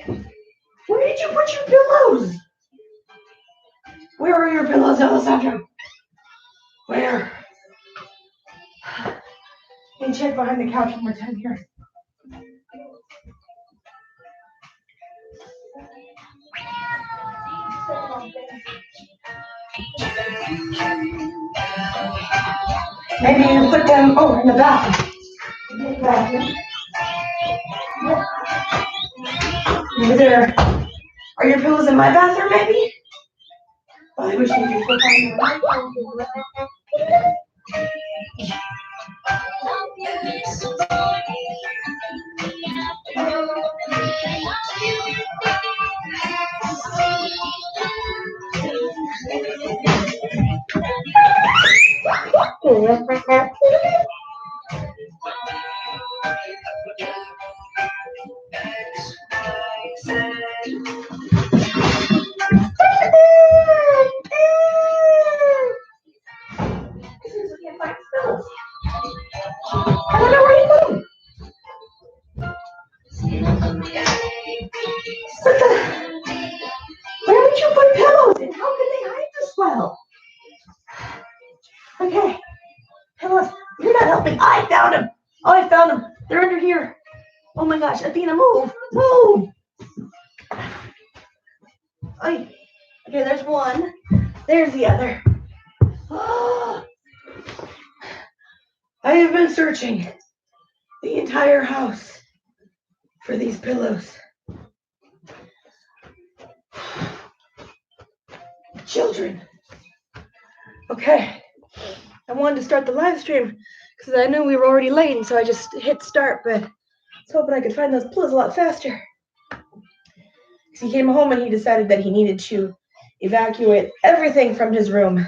Where did you put your pillows? Where are your pillows, Alessandro? Where? Can you check behind the couch one more time here? Maybe you put them, in the bathroom. In the bathroom. Maybe there. Are your pillows in my bathroom, maybe? Well, I wish you could put them I don't know where you put them. Where would you put pillows? And how could they hide this well? Okay, pillows. You're not helping. I found them. Oh, I found them. They're under here. Oh my gosh, Athena, move. Move. Okay, there's one. There's the other. Oh, I have been searching the entire house for these pillows. Children. Okay, I wanted to start the live stream because I knew we were already late, and so I just hit start, but I was hoping I could find those pillows a lot faster. He came home and he decided that he needed to evacuate everything from his room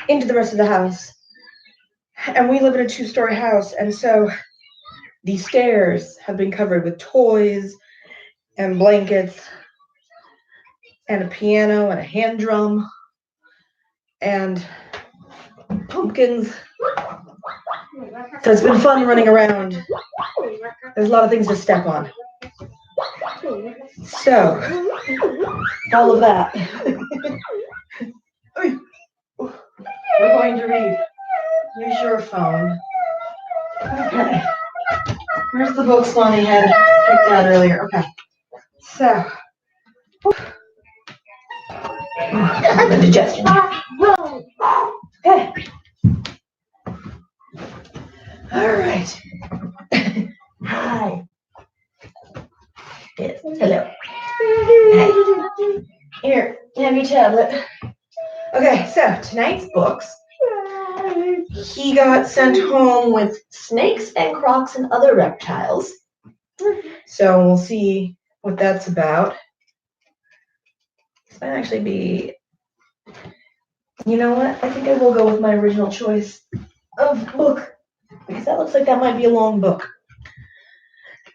into the rest of the house. And we live in a 2-story house, and so the stairs have been covered with toys and blankets and a piano and a hand drum and pumpkins. So it's been fun running around. There's a lot of things to step on. So, all of that. We're going to read. Use your phone. Okay. Where's the books Lonnie had picked out earlier? Okay. So. The digestion. Okay. All right. Hi. Yes. Hello. Hi. Here, have your tablet. Okay, so tonight's books. He got sent home with snakes and crocs and other reptiles. So we'll see what that's about. This might actually be, you know what? I think I will go with my original choice of book, because that looks like that might be a long book.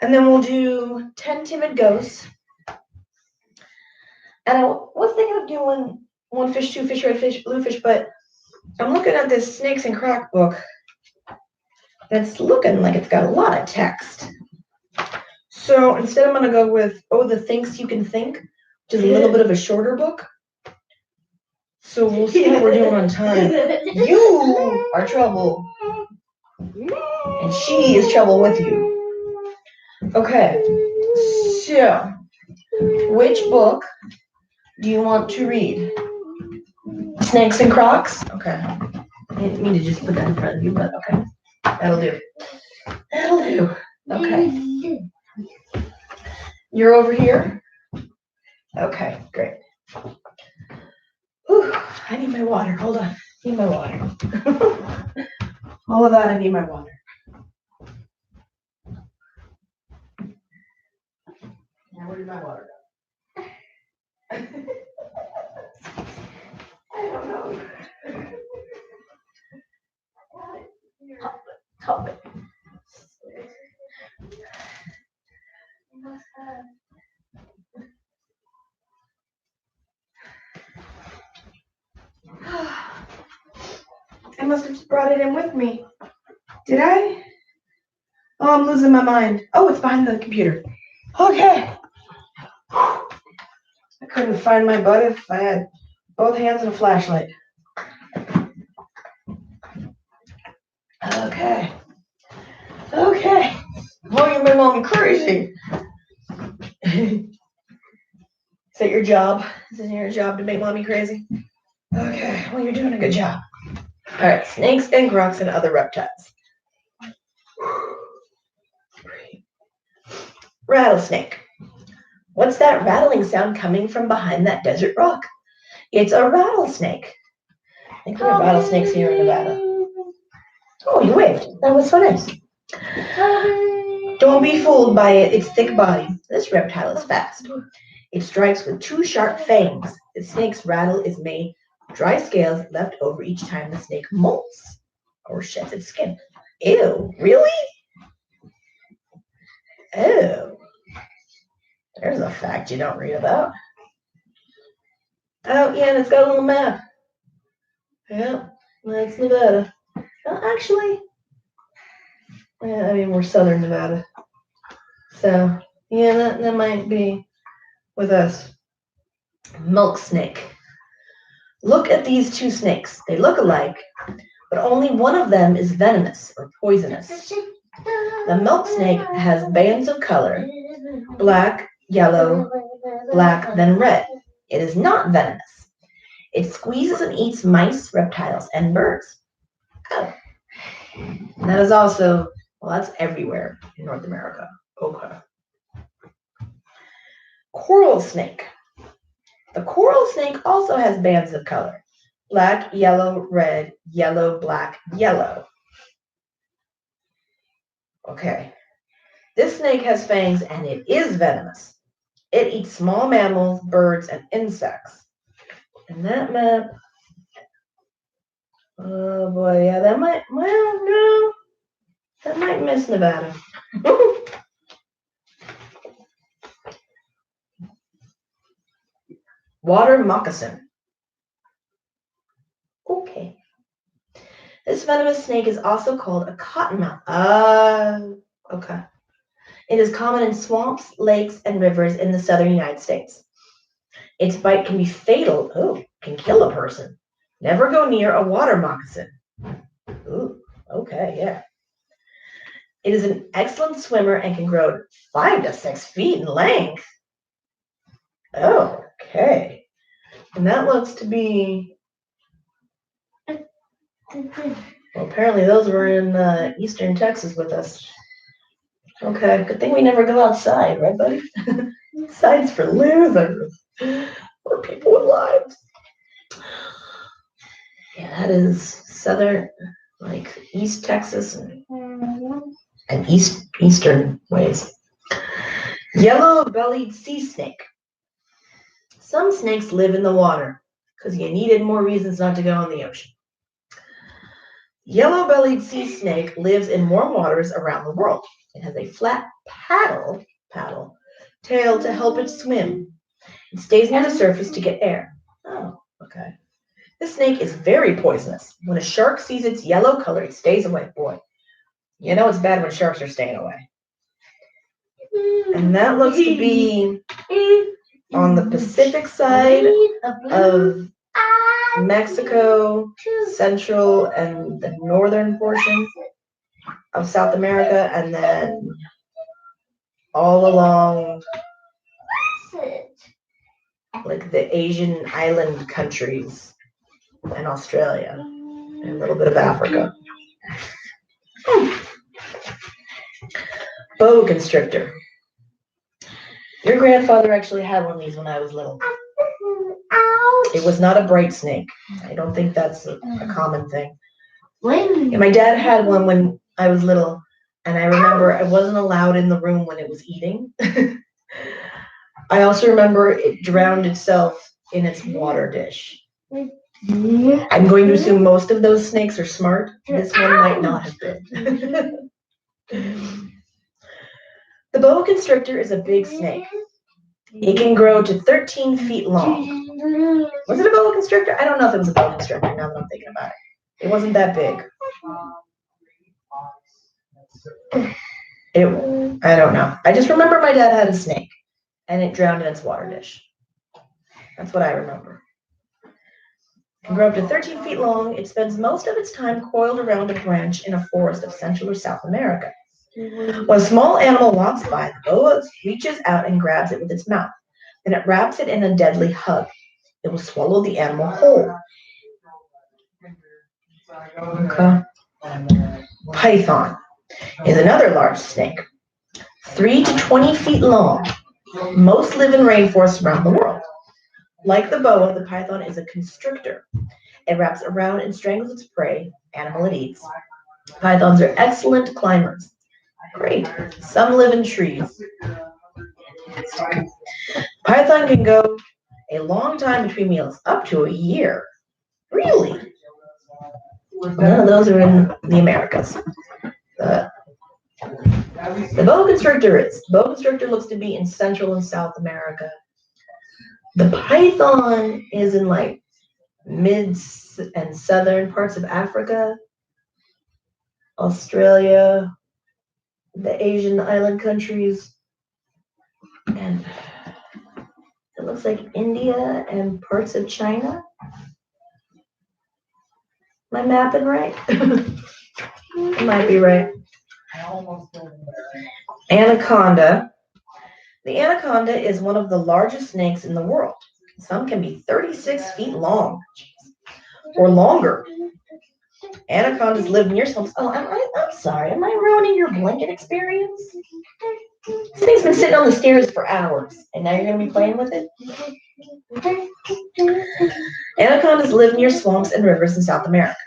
And then we'll do 10 Timid Ghosts. And I was thinking of doing One Fish, Two Fish, Red Fish, Blue Fish, but I'm looking at this Snakes and Croc book that's looking like it's got a lot of text. So instead I'm going to go with The Thinks You Can Think, which is a little bit of a shorter book. So we'll see what we're doing on time. You are trouble. And she is trouble with you. Okay. So, which book do you want to read? Snakes and Crocs? Okay. I didn't mean to just put that in front of you, but okay. That'll do. That'll do. Okay. You're over here? Okay, great. Whew, I need my water. Hold on. I need my water. All of that, I need my water. Now, where did my water go? I don't know. Top it. I must have brought it in with me. Did I? Oh, I'm losing my mind. Oh, it's behind the computer. Okay. couldn't find my butt if I had both hands and a flashlight. Okay. Okay. Well, you made Mommy crazy. Is that your job? Is it your job to make Mommy crazy? Okay. Well, you're doing a good job. All right. Snakes and crocs and other reptiles. Rattlesnake. What's that rattling sound coming from behind that desert rock? It's a rattlesnake. I think we have rattlesnakes here in Nevada. Oh, you waved. That was so nice. Don't be fooled by its thick body. This reptile is fast. It strikes with 2 sharp fangs. The snake's rattle is made of dry scales left over each time the snake molts or sheds its skin. Ew, really? Ew. There's a fact you don't read about. Oh, yeah, and it's got a little map. Yeah, that's Nevada. Actually, yeah, I mean, we're southern Nevada. So, yeah, that might be with us. Milk snake. Look at these 2 snakes. They look alike, but only one of them is venomous or poisonous. The milk snake has bands of color, black, yellow, black, then red. It is not venomous. It squeezes and eats mice, reptiles, and birds. Oh. And that is also, well, that's everywhere in North America. Okay. Coral snake. The coral snake also has bands of color. Black, yellow, red, yellow, black, yellow. Okay. This snake has fangs and it is venomous. It eats small mammals, birds, and insects. And that map, oh boy, yeah, that might, well, no, that might miss Nevada. Water moccasin. Okay. This venomous snake is also called a cottonmouth. Okay. It is common in swamps, lakes, and rivers in the southern United States. Its bite can be fatal. Oh, can kill a person. Never go near a water moccasin. Ooh, okay, yeah. It is an excellent swimmer and can grow 5 to 6 feet in length. Oh, okay. And that looks to be... Well, apparently those were in eastern Texas with us. Okay, good thing we never go outside, right, buddy? Outside's for losers. For people with lives. Yeah, that is southern, like East Texas and eastern ways. Yellow-bellied sea snake. Some snakes live in the water because you needed more reasons not to go in the ocean. Yellow-bellied sea snake lives in warm waters around the world. It has a flat paddle tail to help it swim. It stays near the surface to get air. Oh, okay. This snake is very poisonous. When a shark sees its yellow color, it stays away. Boy, you know it's bad when sharks are staying away. And that looks to be on the Pacific side of Mexico, central and the northern portion of South America, and then all along like the Asian island countries and Australia and a little bit of Africa. Boa constrictor. Your grandfather actually had one of these when I was little. It was not a bright snake. I don't think that's a common thing. Yeah, my dad had one when I was little, and I remember I wasn't allowed in the room when it was eating. I also remember it drowned itself in its water dish. I'm going to assume most of those snakes are smart. This one might not have been. The boa constrictor is a big snake. It can grow to 13 feet long. Was it a boa constrictor? I don't know if it was a boa constrictor now that I'm thinking about it. It wasn't that big. I don't know. I just remember my dad had a snake and it drowned in its water dish. That's what I remember. It can grow up to 13 feet long. It spends most of its time coiled around a branch in a forest of Central or South America. When a small animal walks by, the boa reaches out and grabs it with its mouth. Then it wraps it in a deadly hug. It will swallow the animal whole. Okay. Python is another large snake, 3 to 20 feet long. Most live in rainforests around the world. Like the boa, the python is a constrictor. It wraps around and strangles its prey, animal it eats. Pythons are excellent climbers. Great. Some live in trees. Python can go a long time between meals, up to a year. Really? None of those are in the Americas. The boa constrictor is. The boa constrictor looks to be in Central and South America. The python is in like mid and southern parts of Africa, Australia, the Asian island countries, and it looks like India and parts of China. Am I mapping right? It might be right. Anaconda. The anaconda is one of the largest snakes in the world. Some can be 36 feet long or longer. Anacondas live near swamps. Oh, I'm sorry. Am I ruining your blanket experience? This thing's been sitting on the stairs for hours, and now you're going to be playing with it? Anacondas live near swamps and rivers in South America.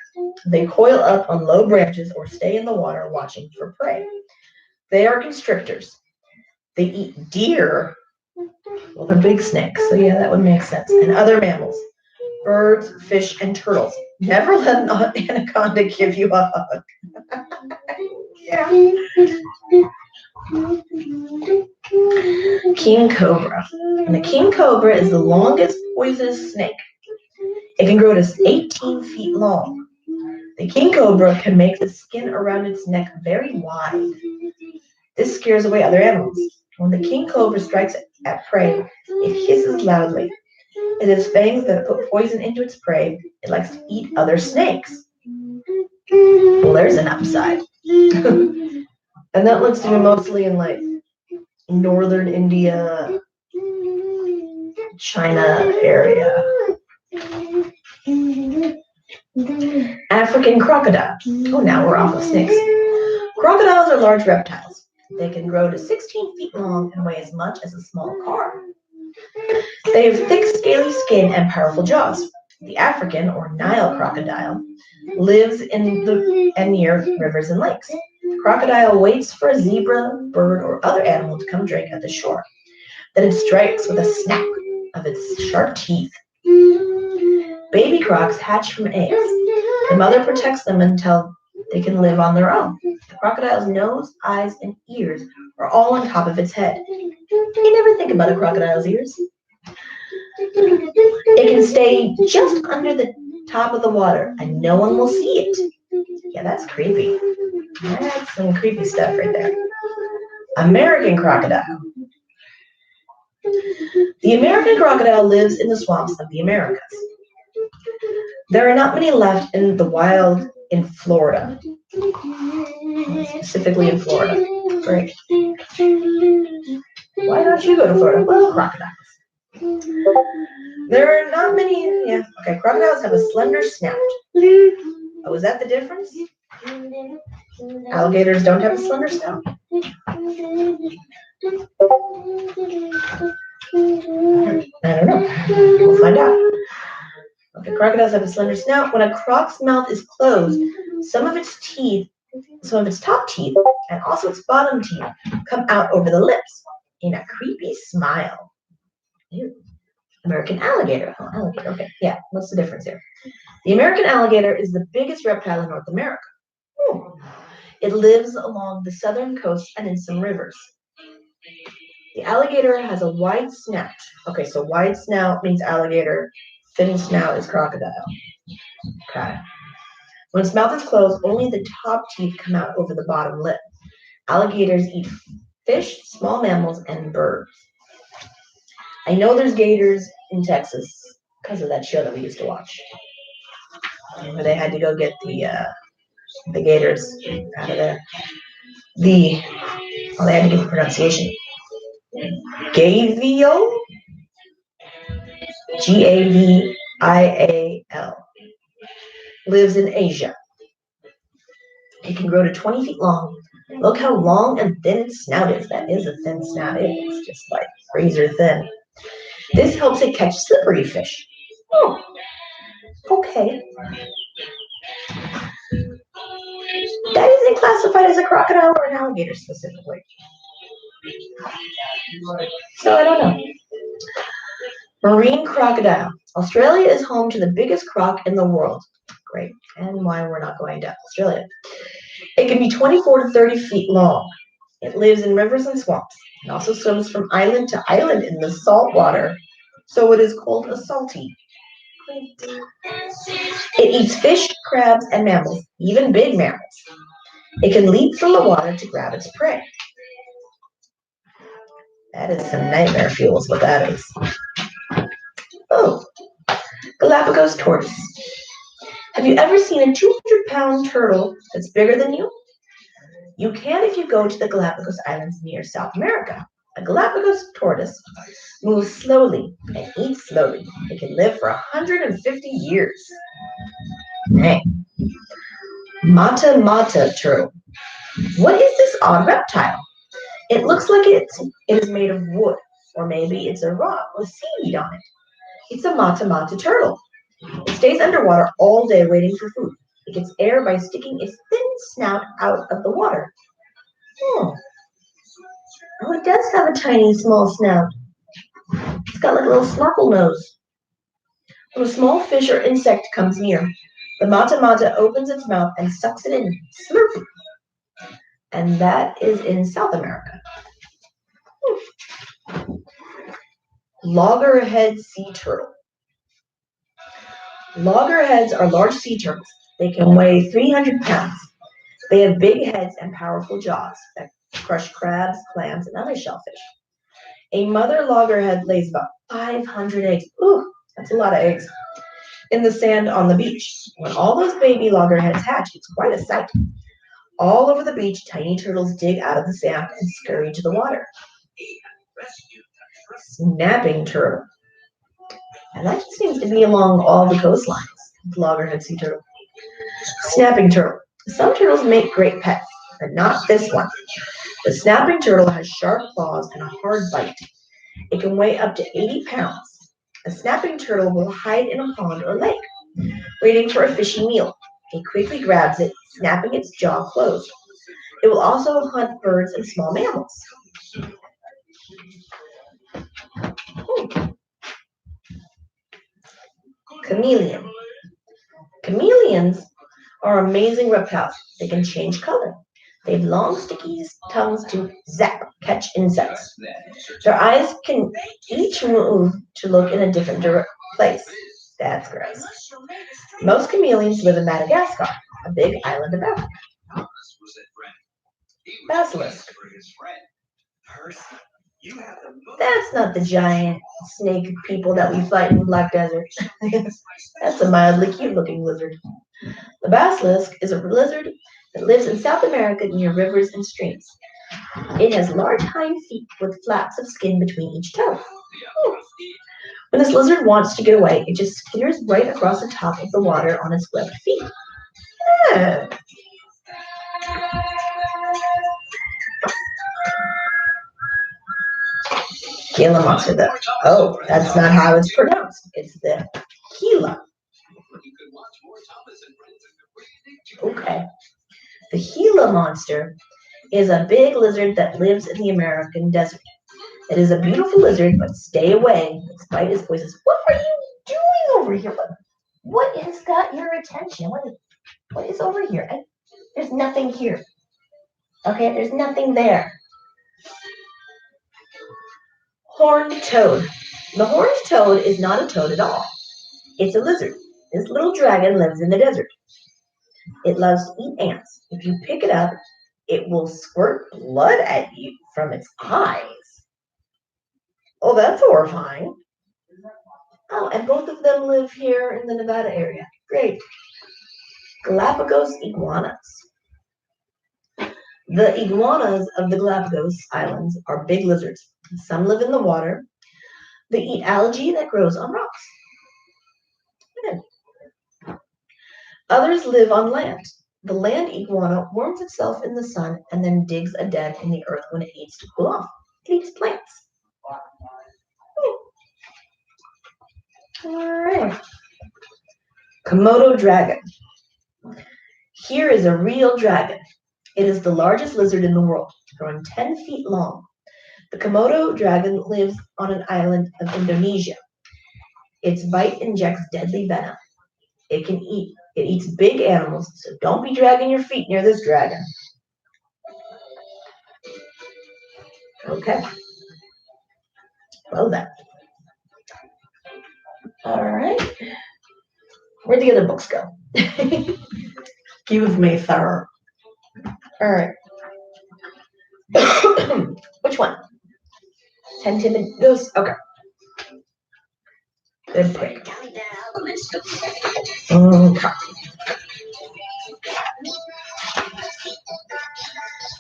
They coil up on low branches or stay in the water watching for prey. They are constrictors. They eat deer. Well, they're big snakes, so yeah, that would make sense. And other mammals, birds, fish, and turtles. Never let an anaconda give you a hug. Yeah. King cobra. And the king cobra is the longest poisonous snake. It can grow to 18 feet long. The king cobra can make the skin around its neck very wide. This scares away other animals. When the king cobra strikes at prey, it hisses loudly. It has fangs that put poison into its prey. It likes to eat other snakes. Well, there's an upside. And that looks to be mostly in like northern India, China area. African crocodile. Oh, now we're off of snakes. Crocodiles are large reptiles. They can grow to 16 feet long and weigh as much as a small car. They have thick, scaly skin and powerful jaws. The African, or Nile crocodile, lives in and near rivers and lakes. The crocodile waits for a zebra, bird, or other animal to come drink at the shore. Then it strikes with a snap of its sharp teeth. Baby crocs hatch from eggs. The mother protects them until they can live on their own. The crocodile's nose, eyes, and ears are all on top of its head. You never think about a crocodile's ears. It can stay just under the top of the water and no one will see it. Yeah, that's creepy. That's some creepy stuff right there. American crocodile. The American crocodile lives in the swamps of the Americas. There are not many left in the wild in Florida, specifically in Florida. Great. Why don't you go to Florida? Well, crocodiles. There are not many, yeah, okay, crocodiles have a slender snout. Oh, is that the difference? Alligators don't have a slender snout. I don't know. We'll find out. Okay, crocodiles have a slender snout. When a croc's mouth is closed, some of its top teeth, and also its bottom teeth come out over the lips in a creepy smile. Ew. American alligator. Oh, alligator. Okay, yeah. What's the difference here? The American alligator is the biggest reptile in North America. It lives along the southern coast and in some rivers. The alligator has a wide snout. Okay, so wide snout means alligator. Thin snout is crocodile. Okay. When its mouth is closed, only the top teeth come out over the bottom lip. Alligators eat fish, small mammals, and birds. I know there's gators in Texas because of that show that we used to watch, where they had to go get the gators out of there. They had to get the pronunciation. Gavial, Gavial, lives in Asia. It can grow to 20 feet long. Look how long and thin its snout is. That is a thin snout. It's just like razor thin. This helps it catch slippery fish. Oh, okay. That isn't classified as a crocodile or an alligator specifically. So I don't know. Marine crocodile. Australia is home to the biggest croc in the world. Great. And why we're not going to Australia. It can be 24 to 30 feet long. It lives in rivers and swamps. It also swims from island to island in the salt water, so it is called a salty. It eats fish, crabs, and mammals, even big mammals. It can leap from the water to grab its prey. That is some nightmare fuel is what that is. Oh, Galapagos tortoise. Have you ever seen a 200-pound turtle that's bigger than you? You can if you go to the Galapagos Islands near South America. A Galapagos tortoise moves slowly and eats slowly. It can live for 150 years. Dang. Mata mata turtle. What is this odd reptile? It looks like it is made of wood, or maybe it's a rock with seaweed on it. It's a mata mata turtle. It stays underwater all day waiting for food. It gets air by sticking its thin snout out of the water. Oh, it does have a tiny, small snout. It's got like a little snorkel nose. When a small fish or insect comes near, the mata mata opens its mouth and sucks it in. Slurp. And that is in South America. Loggerhead sea turtle. Loggerheads are large sea turtles. They can weigh 300 pounds. They have big heads and powerful jaws that crush crabs, clams, and other shellfish. A mother loggerhead lays about 500 eggs. Ooh, that's a lot of eggs. In the sand on the beach. When all those baby loggerheads hatch, it's quite a sight. All over the beach, tiny turtles dig out of the sand and scurry to the water. Snapping turtle. And that just seems to be along all the coastlines. Loggerhead sea turtle. Snapping turtle. Some turtles make great pets, but not this one. The snapping turtle has sharp claws and a hard bite. It can weigh up to 80 pounds. A snapping turtle will hide in a pond or lake, waiting for a fishy meal. It quickly grabs it, snapping its jaw closed. It will also hunt birds and small mammals. Chameleon. Chameleons are amazing reptiles. They can change color. They have long, sticky tongues to catch insects. Their eyes can each move to look in a different place. That's gross. Most chameleons live in Madagascar, a big island of Africa. Basilisk. That's not the giant snake people that we fight in Black Desert. That's a mildly cute-looking lizard. The basilisk is a lizard that lives in South America near rivers and streams. It has large hind feet with flaps of skin between each toe. When this lizard wants to get away, it just skitters right across the top of the water on its webbed feet. Yeah. Gila monster, though. Oh, that's not how it's pronounced. It's the Gila. Okay. The Gila monster is a big lizard that lives in the American desert. It is a beautiful lizard, but stay away. Its bite is poisonous. What are you doing over here? What has got your attention? What is over here? There's nothing here. Okay, there's nothing there. Horned toad. The horned toad is not a toad at all. It's a lizard. This little dragon lives in the desert. It loves to eat ants. If you pick it up, it will squirt blood at you from its eyes. Oh, that's horrifying. Oh, and both of them live here in the Nevada area. Great. Galapagos iguanas. The iguanas of the Galapagos Islands are big lizards. Some live in the water. They eat algae that grows on rocks. Good. Others live on land. The land iguana warms itself in the sun and then digs a den in the earth when it needs to cool off. It eats plants. All right. Komodo dragon. Here is a real dragon. It is the largest lizard in the world, growing 10 feet long. The Komodo dragon lives on an island of Indonesia. Its bite injects deadly venom. It eats big animals, so don't be dragging your feet near this dragon. Okay. Well then. All right. Where'd the other books go? Excuse me, sir. All right. Which one? 10 timid ghosts? Okay. Good pick. Okay.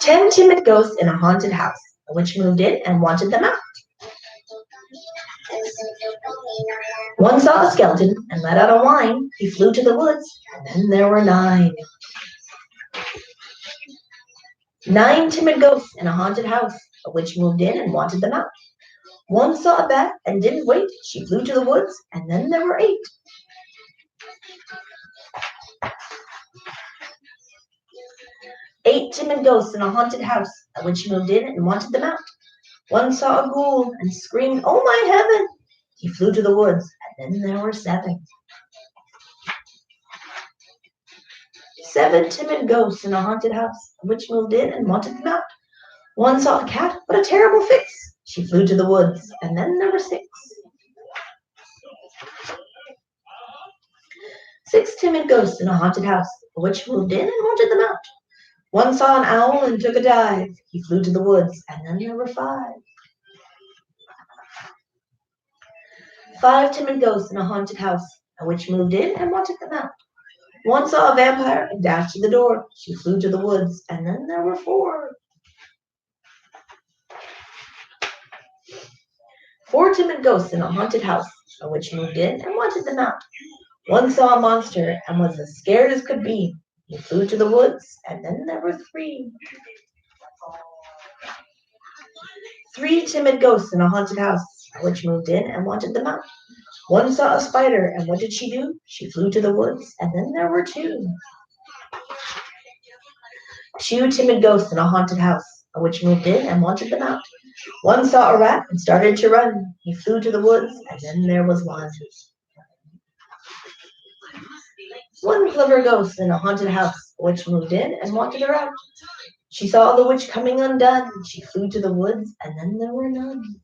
10 timid ghosts in a haunted house. A witch moved in and wanted them out. One saw a skeleton and let out a whine. He flew to the woods, and then there were 9. 9 timid ghosts in a haunted house. A witch moved in and wanted them out. One saw a bat and didn't wait. She flew to the woods, and then there were 8. 8 timid ghosts in a haunted house. A witch moved in and wanted them out. One saw a ghoul and screamed, "Oh my heaven!" He flew to the woods, and then there were 7. 7 timid ghosts in a haunted house. A witch moved in and wanted them out. One saw a cat, but a terrible face. She flew to the woods, and then there were 6. 6 timid ghosts in a haunted house. A witch moved in and wanted them out. One saw an owl and took a dive. He flew to the woods, and then there were 5. 5 timid ghosts in a haunted house. A witch moved in and wanted them out. One saw a vampire and dashed to the door. She flew to the woods, and then there were 4. 4 timid ghosts in a haunted house. A witch moved in and wanted them out. One saw a monster and was as scared as could be. He flew to the woods, and then there were 3. 3 timid ghosts in a haunted house. A witch moved in and wanted them out. One saw a spider, and what did she do? She flew to the woods, and then there were 2. 2 timid ghosts in a haunted house. A witch moved in and wanted them out. One saw a rat and started to run. He flew to the woods, and then there was 1. 1 clever ghost in a haunted house. A witch moved in and wanted her out. She saw the witch coming undone. She flew to the woods, and then there were none.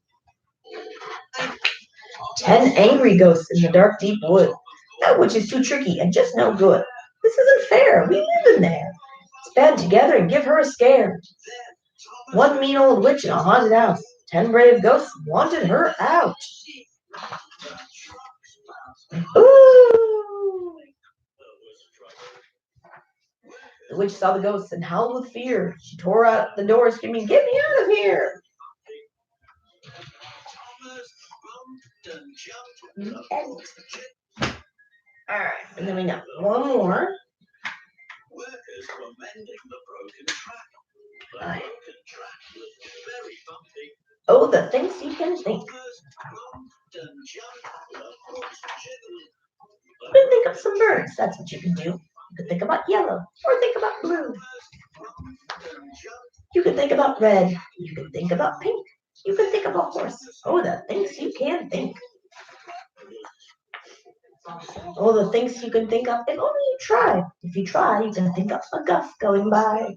10 angry ghosts in the dark, deep wood. That witch is too tricky and just no good. This isn't fair. We live in there. Let's band together and give her a scare. 1 mean old witch in a haunted house. 10 brave ghosts wanted her out. Ooh! The witch saw the ghosts and howled with fear. She tore out the door, screaming, "Get me out of here!" All right, and then we got one more. Oh, the things you can think. You can think of some birds. That's what you can do. You can think about yellow or think about blue. You can think about red. You can think about pink. You can think of a horse. Oh, the things you can think. Oh, the things you can think of if only you try. If you try, you can think of a gust going by.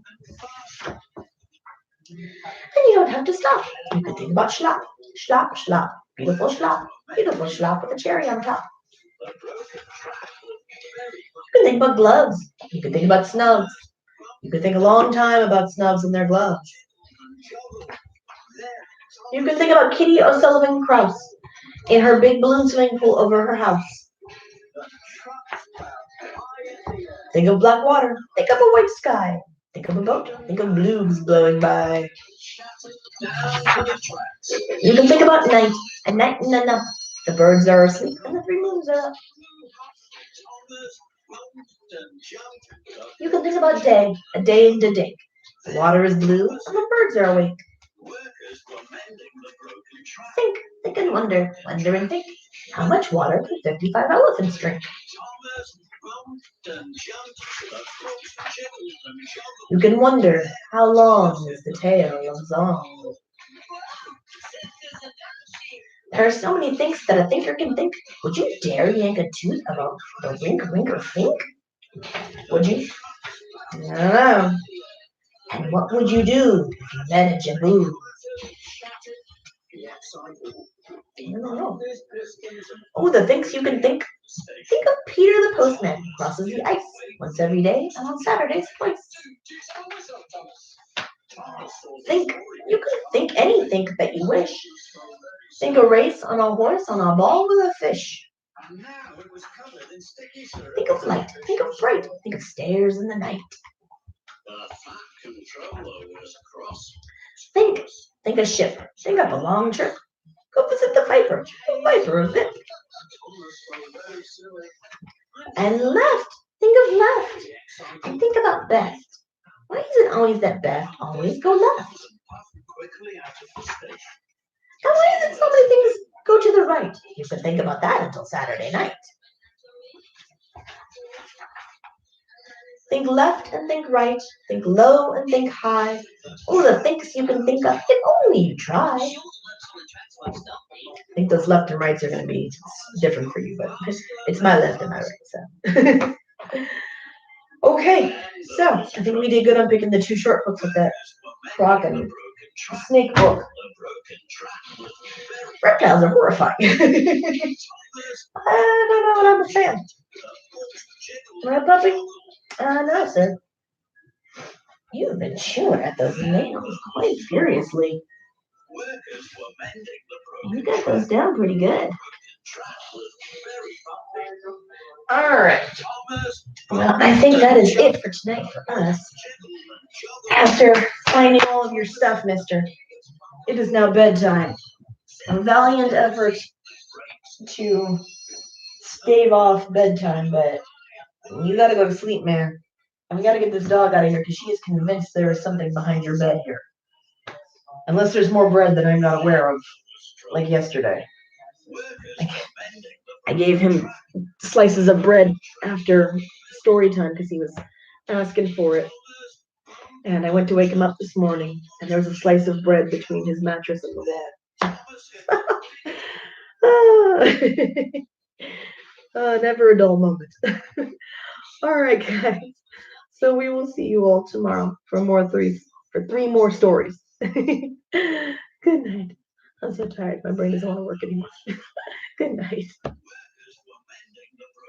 And you don't have to stop. You can think about schlop, schlop, schlop. Beautiful schlop with a cherry on top. You can think about gloves. You can think about snubs. You can think a long time about snubs and their gloves. You can think about Kitty O'Sullivan Krause. in her big balloon swimming pool over her house. Think of black water. Think of a white sky. Think of a boat. Think of blues blowing by. You can think about night. And night and then up. The birds are asleep and the three moons are up. You can think about day. A day and a dink. The water is blue and the birds are awake. Think and wonder. Wonder and think. How much water can 55 elephants drink? You can wonder, how long is the tail of Zong? There are so many thinks that a thinker can think. Would you dare yank a tooth about the wink, wink, or think? Would you? I don't know. And what would you do if you met a Jaboo? I don't know. Oh, the things you can think. Think of Peter the postman who crosses the ice once every day and on Saturdays twice. Think. You can think any think that you wish. Think a race on a horse on a ball with a fish. Think of light. Think of fright. Think of stairs in the night. Think. Think a ship. Think of a long trip. Go visit the Viper. The Viper of Vic. And left. Think of left. And think about best. Why is it always that best always go left? And why is it so many things go to the right? You could think about that until Saturday night. Think left and think right. Think low and think high. All the things you can think of if only you try. I think those left and rights are going to be different for you, but it's my left and my right. So, okay. So I think we did good on picking the two short books with that frog and snake book. Reptiles are horrifying. I don't know, but I'm a fan. Right, puppy? No, sir. You've been chewing at those nails quite furiously. You got those down pretty good. All right. Well, I think that is it for tonight for us. After finding all of your stuff, mister, it is now bedtime. A valiant effort to stave off bedtime, but you gotta go to sleep, man. And we gotta get this dog out of here because she is convinced there is something behind your bed here. Unless there's more bread that I'm not aware of, like yesterday. I gave him slices of bread after story time because he was asking for it. And I went to wake him up this morning, and there was a slice of bread between his mattress and the bed. Never a dull moment. All right, guys. So we will see you all tomorrow for three more stories. Good night. I'm so tired. My brain doesn't want to work anymore. Good night.